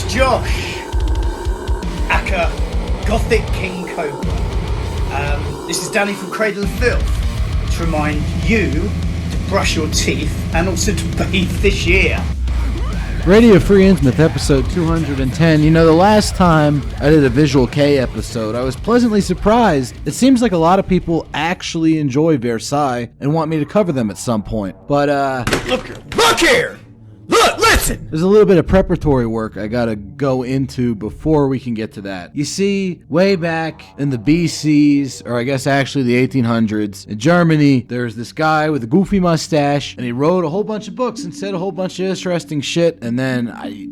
name's Josh, aka Gothic King Cobra. This is Danny from Cradle of Filth to remind you to brush your teeth and also to bathe this year. Radio Free Innsmouth, episode 210. You know, the last time I did a Visual K episode, I was pleasantly surprised. It seems like a lot of people actually enjoy Versailles and want me to cover them at some point. But, Look here! Look, listen! There's a little bit of preparatory work I gotta go into before we can get to that. You see, way back in the BCs, or I guess actually the 1800s, in Germany, there's this guy with a goofy mustache, and he wrote a whole bunch of books and said a whole bunch of interesting shit, and then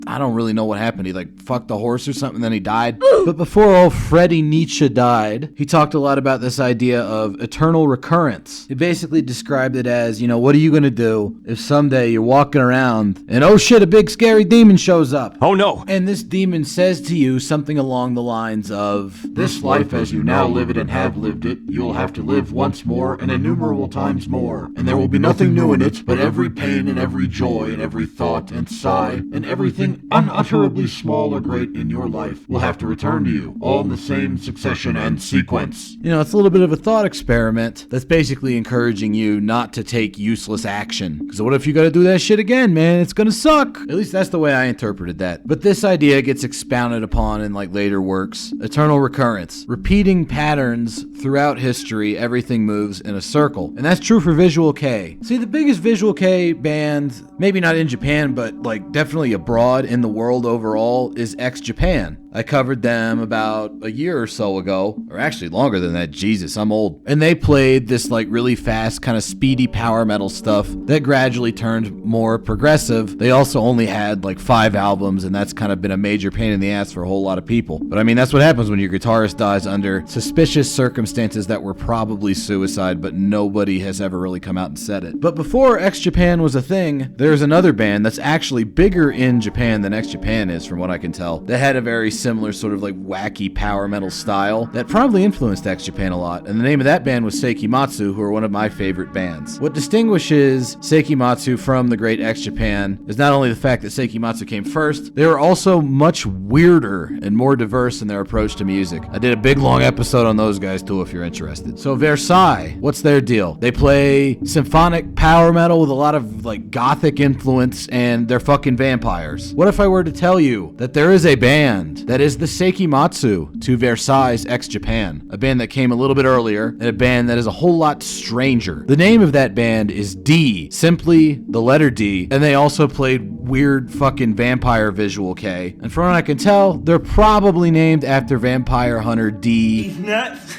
I don't really know what happened. He fucked a horse or something, and then he died. But before old Freddie Nietzsche died, he talked a lot about this idea of eternal recurrence. He basically described it as, what are you gonna do if someday you're walking around and oh shit, a big scary demon shows up. Oh no. And this demon says to you something along the lines of, this life as you now live it and have lived it, you'll have to live once more and innumerable times more. And there will be nothing new in it, but every pain and every joy and every thought and sigh and everything unutterably small or great in your life will have to return to you, all in the same succession and sequence. It's a little bit of a thought experiment that's basically encouraging you not to take useless action. Because what if you gotta do that shit again, man? It's gonna suck. At least that's the way I interpreted that. But this idea gets expounded upon in later works. Eternal recurrence. Repeating patterns throughout history, everything moves in a circle. And that's true for Visual K. See, the biggest Visual K band, maybe not in Japan, but definitely abroad in the world overall, is X-Japan. I covered them about a year or so ago, or actually longer than that. Jesus, I'm old. And they played this really fast, kind of speedy power metal stuff that gradually turned more progressive. They also only had 5 albums, and that's kind of been a major pain in the ass for a whole lot of people. But I mean, that's what happens when your guitarist dies under suspicious circumstances that were probably suicide, but nobody has ever really come out and said it. But before X-Japan was a thing, there's another band that's actually bigger in Japan than X-Japan is, from what I can tell, that had a very similar sort of wacky power metal style that probably influenced X-Japan a lot. And the name of that band was Seikimatsu, who are one of my favorite bands. What distinguishes Seikimatsu from the great X-Japan is not only the fact that Seikimatsu came first, they were also much weirder and more diverse in their approach to music. I did a big long episode on those guys too if you're interested. So Versailles, what's their deal? They play symphonic power metal with a lot of gothic influence, and they're fucking vampires. What if I were to tell you that there is a band that is the Seikimatsu to Versailles X-Japan, a band that came a little bit earlier, and a band that is a whole lot stranger? The name of that band is D, simply the letter D, and they also played weird fucking vampire Visual K. And from what I can tell, they're probably named after vampire hunter D. He's nuts.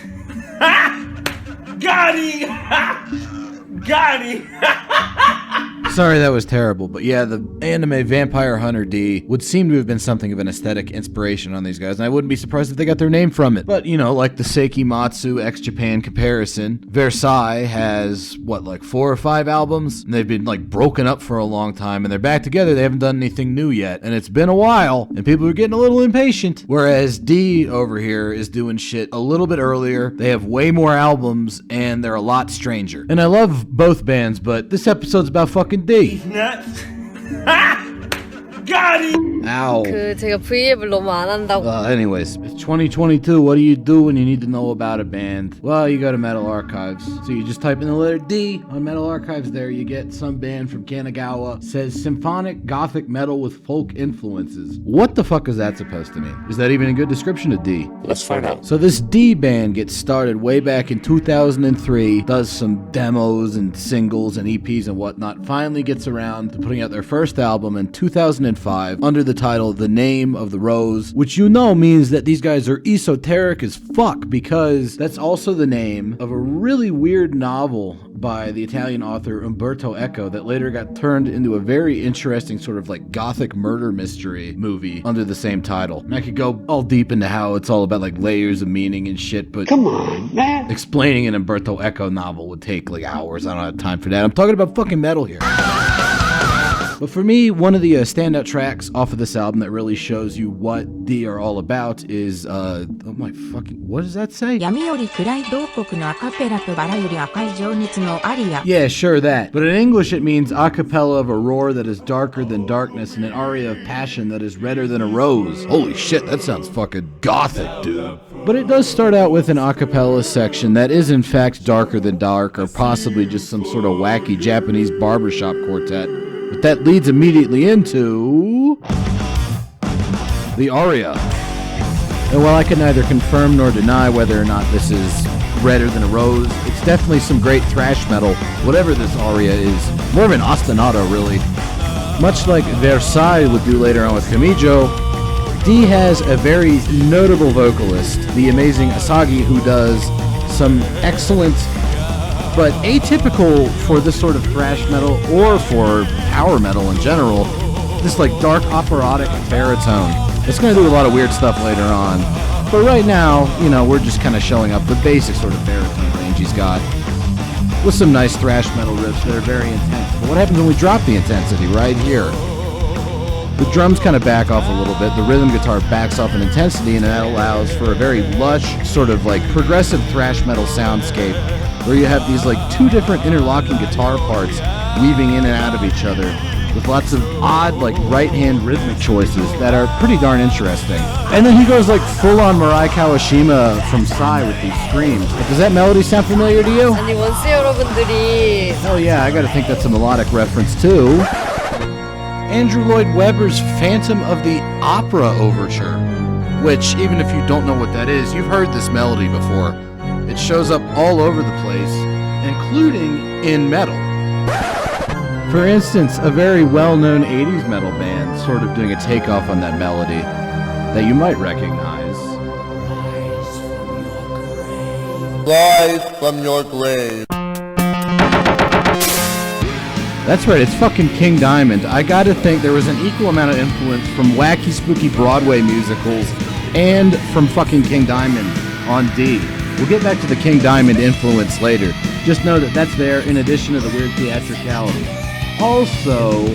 Got him! Got him! Sorry, that was terrible, but yeah, the anime Vampire Hunter D would seem to have been something of an aesthetic inspiration on these guys, and I wouldn't be surprised if they got their name from it. But, like the Seikimatsu X-Japan comparison, Versailles has, 4 or 5 albums? And they've been, broken up for a long time, and they're back together. They haven't done anything new yet, and it's been a while, and people are getting a little impatient. Whereas D over here is doing shit a little bit earlier. They have way more albums, and they're a lot stranger. And I love both bands, but this episode's about fucking D. He's nuts. Got him! Ow. 제가 V앱을 너무 안 한다고. Anyways, it's 2022. What do you do when you need to know about a band? Well, you go to Metal Archives. So you just type in the letter D on Metal Archives there. You get some band from Kanagawa. Says symphonic gothic metal with folk influences. What the fuck is that supposed to mean? Is that even a good description of D? Let's find out. So this D band gets started way back in 2003. Does some demos and singles and EPs and whatnot. Finally gets around to putting out their first album in 2005 under the title The Name of the Rose, which means that these guys are esoteric as fuck, because that's also the name of a really weird novel by the Italian author Umberto Eco that later got turned into a very interesting sort of gothic murder mystery movie under the same title. And I could go all deep into how it's all about layers of meaning and shit, but Come on, man. explaining an Umberto Eco novel would take hours. I don't have time for that. I'm talking about fucking metal here. But for me, one of the standout tracks off of this album that really shows you what D are all about is, oh my fucking, what does that say? 闇より暗い洞窟のアカペラとバラより赤い情熱のアリア。 Yeah, sure that. But in English it means a cappella of a roar that is darker than darkness and an aria of passion that is redder than a rose. Holy shit, that sounds fucking gothic, dude. But it does start out with an a cappella section that is in fact darker than dark, or possibly just some sort of wacky Japanese barbershop quartet. But that leads immediately into the aria. And while I can neither confirm nor deny whether or not this is redder than a rose, it's definitely some great thrash metal, whatever this aria is. More of an ostinato, really. Much like Versailles would do later on with Kamijo, D has a very notable vocalist, the amazing Asagi, who does some excellent but atypical for this sort of thrash metal or for power metal in general, this like dark operatic baritone. It's going to do a lot of weird stuff later on, but right now, you know, we're just kind of showing up the basic sort of baritone range he's got with some nice thrash metal riffs that are very intense. But what happens when we drop the intensity? Right here, the drums kind of back off a little bit, the rhythm guitar backs off in intensity, and that allows for a very lush sort of like progressive thrash metal soundscape where you have these like two different interlocking guitar parts weaving in and out of each other with lots of odd like right-hand rhythmic choices that are pretty darn interesting. And then he goes like full-on Mirai Kawashima from Psy with these screams. Does that melody sound familiar to you? 아니 원스 여러분들이 Hell yeah, I gotta think that's a melodic reference too. Andrew Lloyd Webber's Phantom of the Opera Overture, which, even if you don't know what that is, you've heard this melody before. It shows up all over the place, including in metal. For instance, a very well-known 80s metal band sort of doing a takeoff on that melody that you might recognize. Rise from your grave. That's right, it's fucking King Diamond. I gotta think there was an equal amount of influence from wacky, spooky Broadway musicals and from fucking King Diamond on D. We'll get back to the King Diamond influence later. Just know that that's there in addition to the weird theatricality. Also,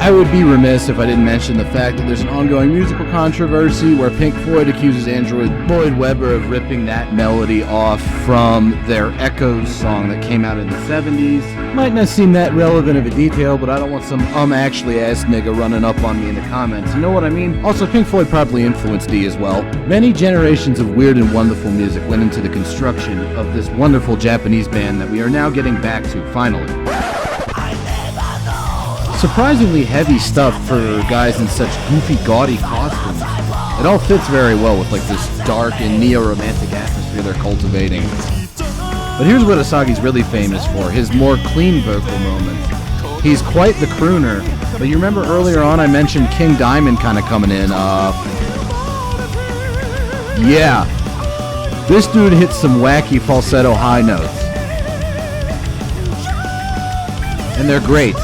I would be remiss if I didn't mention the fact that there's an ongoing musical controversy where Pink Floyd accuses Andrew Lloyd Webber of ripping that melody off from their Echoes song that came out in the 70s. Might not seem that relevant of a detail, but I don't want some actually ass nigga running up on me in the comments. You know what I mean? Also, Pink Floyd probably influenced D as well. Many generations of weird and wonderful music went into the construction of this wonderful Japanese band that we are now getting back to, finally. Surprisingly heavy stuff for guys in such goofy, gaudy costumes. It all fits very well with like this dark and neo-romantic atmosphere they're cultivating. But here's what Asagi's really famous for, his more clean vocal moments. He's quite the crooner, but you remember earlier on I mentioned King Diamond kind of coming in. Yeah. This dude hits some wacky falsetto high notes. And they're great.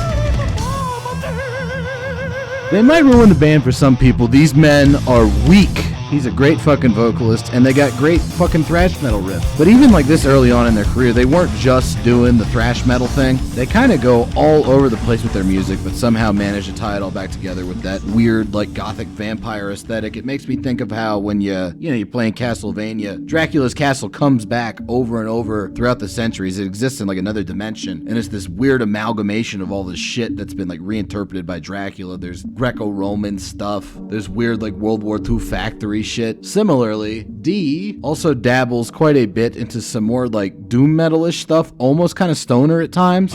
They might ruin the band for some people. These men are weak. He's a great fucking vocalist, and they got great fucking thrash metal riffs. But even like this early on in their career, they weren't just doing the thrash metal thing. They kind of go all over the place with their music, but somehow manage to tie it all back together with that weird, like, gothic vampire aesthetic. It makes me think of how when you're playing Castlevania, Dracula's castle comes back over and over throughout the centuries. It exists in like another dimension, and it's this weird amalgamation of all this shit that's been like reinterpreted by Dracula. There's Greco-Roman stuff. There's weird like World War II factory shit. Similarly, D also dabbles quite a bit into some more like doom metal-ish stuff, almost kind of stoner at times,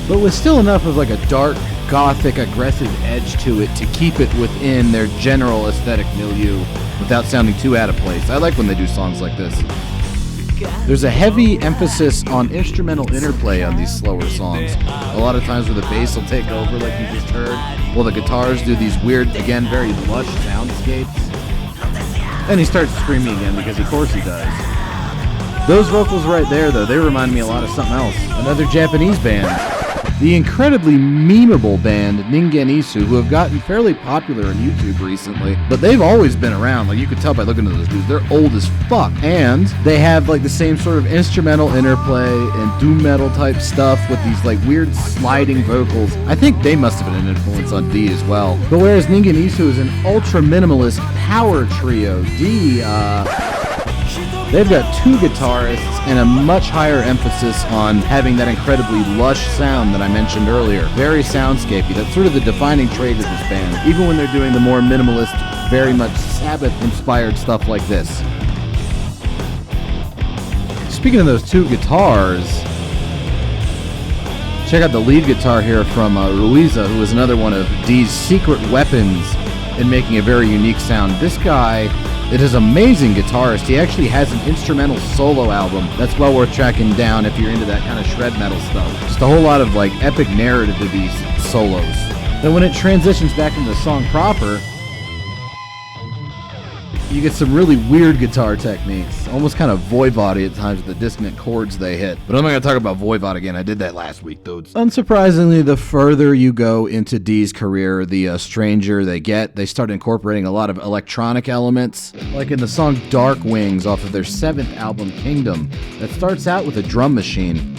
but with still enough of like a dark, gothic, aggressive edge to it to keep it within their general aesthetic milieu without sounding too out of place. I like when they do songs like this. There's a heavy emphasis on instrumental interplay on these slower songs. A lot of times where the bass will take over like you just heard, while the guitars do these weird, again, very lush soundscapes. And he starts screaming again because of course he does. Those vocals right there though, they remind me a lot of something else. Another Japanese band. the incredibly memeable band Ningen Isu, who have gotten fairly popular on YouTube recently, but they've always been around. Like, you could tell by looking at those dudes, they're old as fuck, and they have like the same sort of instrumental interplay and doom metal type stuff with these like weird sliding vocals. I think they must have been an influence on D as well. But whereas Ningen Isu is an ultra minimalist power trio, D, they've got two guitarists and a much higher emphasis on having that incredibly lush sound that I mentioned earlier. Very soundscapey. That's sort of the defining trait of this band, even when they're doing the more minimalist, very much Sabbath-inspired stuff like this. Speaking of those two guitars, check out the lead guitar here from Ruiza, who is another one of D's secret weapons in making a very unique sound. This guy, it is amazing guitarist. He actually has an instrumental solo album that's well worth tracking down if you're into that kind of shred metal stuff. Just a whole lot of like epic narrative to these solos. Then when it transitions back into the song proper, you get some really weird guitar techniques, almost kind of voivod-y at times with the dissonant chords they hit. But I'm not going to talk about voivod again. I did that last week, dudes. Unsurprisingly, the further you go into D's career, the stranger they get. They start incorporating a lot of electronic elements, like in the song Dark Wings off of their 7th album, Kingdom, that starts out with a drum machine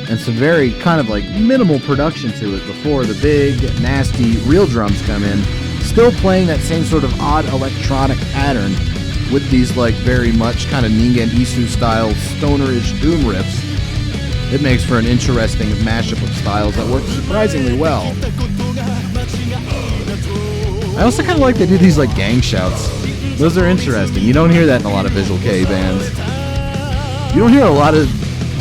and some very kind of like minimal production to it before the big, nasty, real drums come in. Still playing that same sort of odd electronic pattern with these like very much kind of Ningen Isu style stonerish doom riffs. It makes for an interesting mashup of styles that works surprisingly well. I also kind of like they do these like gang shouts. Those are interesting. You don't hear that in a lot of Visual K bands. You don't hear a lot of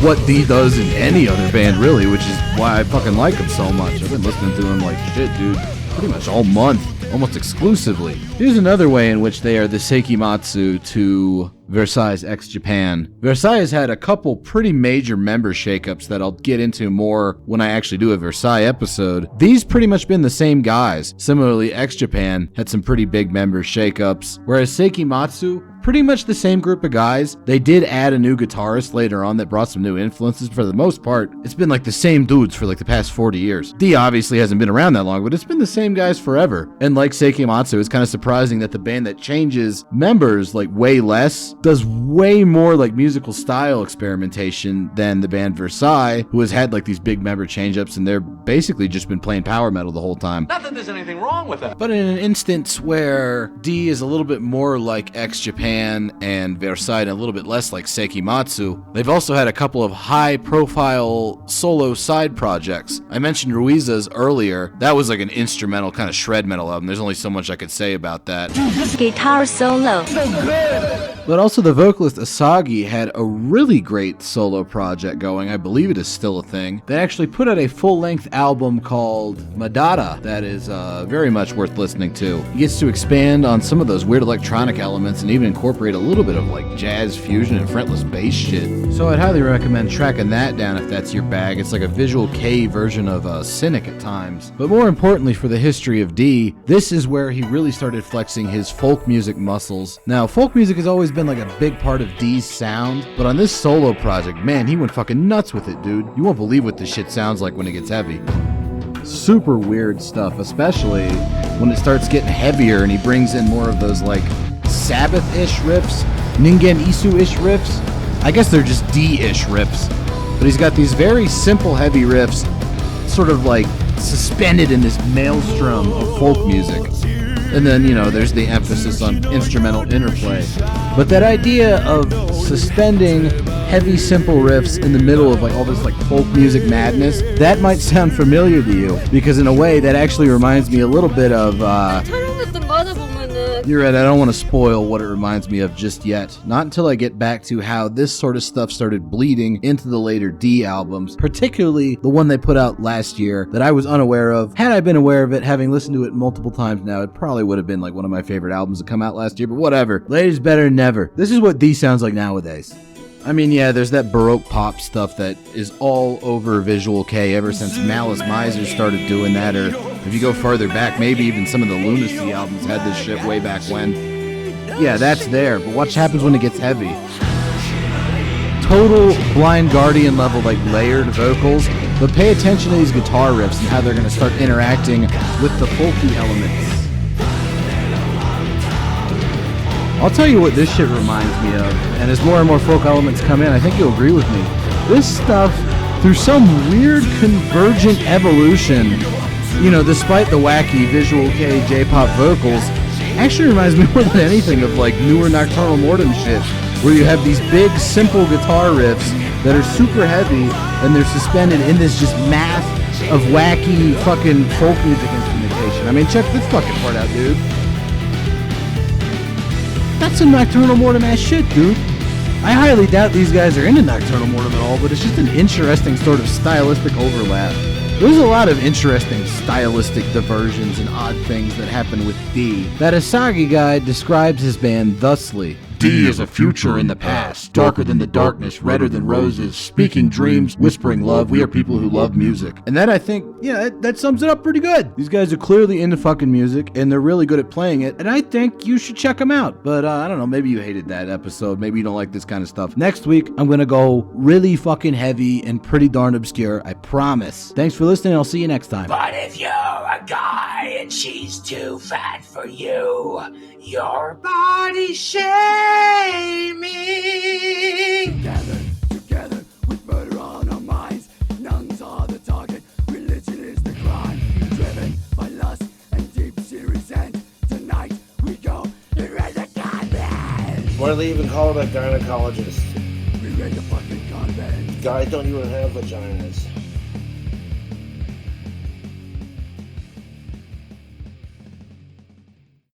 what D does in any other band really, which is why I fucking like him so much. I've been listening to him like shit, dude, pretty much all month. Almost exclusively. Here's another way in which they are the Seikimatsu to Versailles X Japan. Versailles has had a couple pretty major member shakeups that I'll get into more when I actually do a Versailles episode. These pretty much been the same guys. Similarly, X Japan had some pretty big member shakeups, whereas Seikimatsu, pretty much the same group of guys. They did add a new guitarist later on that brought some new influences. For the most part, it's been like the same dudes for like the past 40 years. D obviously hasn't been around that long, but it's been the same guys forever. And like Seikimatsu, it's kind of surprising that the band that changes members like way less does way more like musical style experimentation than the band Versailles, who has had like these big member change-ups and they're basically just been playing power metal the whole time. Not that there's anything wrong with that. But in an instance where D is a little bit more like X Japan and Versailles and a little bit less like Seikimatsu, they've also had a couple of high-profile solo side projects. I mentioned Ruiza's earlier. That was like an instrumental kind of shred metal album. There's only so much I could say about that. Guitar solo. But also the vocalist Asagi had a really great solo project going. I believe it is still a thing. They actually put out a full-length album called Madara that is very much worth listening to. He gets to expand on some of those weird electronic elements and even incorporate a little bit of like jazz fusion and fretless bass shit. So I'd highly recommend tracking that down if that's your bag. It's like a Visual K version of Cynic at times. But more importantly for the history of D, this is where he really started flexing his folk music muscles. Now, folk music has always been like a big part of D's sound, but on this solo project, man, he went fucking nuts with it, dude. You won't believe what this shit sounds like when it gets heavy. Super weird stuff, especially when it starts getting heavier and he brings in more of those like Sabbath-ish riffs, Ningen Isu-ish riffs. I guess they're just D-ish riffs, but he's got these very simple heavy riffs sort of like suspended in this maelstrom of folk music. And then, you know, there's the emphasis on instrumental interplay. But that idea of suspending heavy, simple riffs in the middle of like all this like folk music madness, that might sound familiar to you, because in a way that actually reminds me a little bit of you're right, I don't want to spoil what it reminds me of just yet. Not until I get back to how this sort of stuff started bleeding into the later D albums, particularly the one they put out last year that I was unaware of. Had I been aware of it, having listened to it multiple times now, it probably would have been like one of my favorite albums to come out last year, but whatever. Later's better than never. This is what D sounds like nowadays. I mean, yeah, there's that Baroque pop stuff that is all over Visual K ever since Malice Miser started doing that, or if you go further back, maybe even some of the Lunacy albums had this shit way back when. Yeah, that's there, but watch what happens when it gets heavy. Total Blind Guardian level, like layered vocals, But pay attention to these guitar riffs and how they're going to start interacting with the folky elements. I'll tell you what this shit reminds me of, and as more and more folk elements come in, I think you'll agree with me. This stuff, through some weird convergent evolution, you know, despite the wacky visual K J-pop vocals, actually reminds me more than anything of like newer Nocturnal Mortem shit, where you have these big, simple guitar riffs that are super heavy, and they're suspended in this just mass of wacky fucking folk music instrumentation. I mean, check this fucking part out, dude. That's some Nocturnal Mortem ass shit, dude. I highly doubt these guys are into Nocturnal Mortem at all, but it's just an interesting sort of stylistic overlap. There's a lot of interesting stylistic diversions and odd things that happen with D. That Asagi guy describes his band thusly. D is a future in the past, darker than the darkness, redder than roses, speaking dreams, whispering love. We are people who love music. And that, I think, yeah, that sums it up pretty good. These guys are clearly into fucking music, and they're really good at playing it, and I think you should check them out. But I don't know, maybe you hated that episode, maybe you don't like this kind of stuff. Next week, I'm gonna go really fucking heavy and pretty darn obscure, I promise. Thanks for listening, I'll see you next time. But if you're a guy and she's too fat for you, your body shaming. Together with murder on our minds, nuns are the target, religion is the crime, driven by lust and deep-seated resent. Tonight we go and raise a convent. Why do they even call it a gynecologist? We raise a fucking convent. Guys don't even have vaginas.